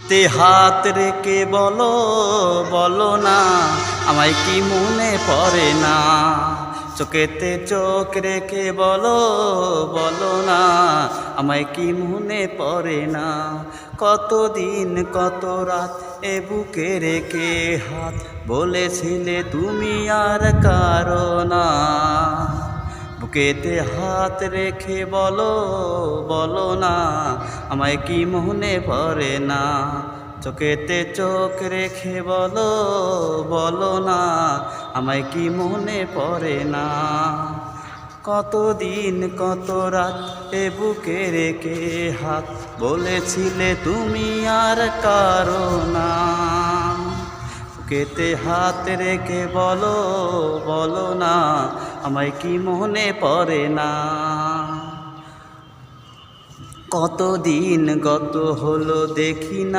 তে হাত রেখে বলো বলো না, আমায় কি মনে পড়ে না। চোখেতে চোখ রেখে বলো বলো না, আমায় কি মনে পড়ে না। কতদিন কত রাত এ বুকে রেখে হাত, বলেছিলে তুমি আর কারো না। বুকেতে হাত রেখে বলো বলো না, আমায় কি মনে পড়ে না। চোখেতে চোখ রেখে বলো বলো না, আমায় কি মনে পড়ে না। কতদিন কত রাত এ বুকে রেখে হাত, বলেছিলে তুমি আর কারো না। বুকেতে হাত রেখে বলো বলো না, আমায় কি মনে পড়ে না। কতদিন গত হলো দেখি না।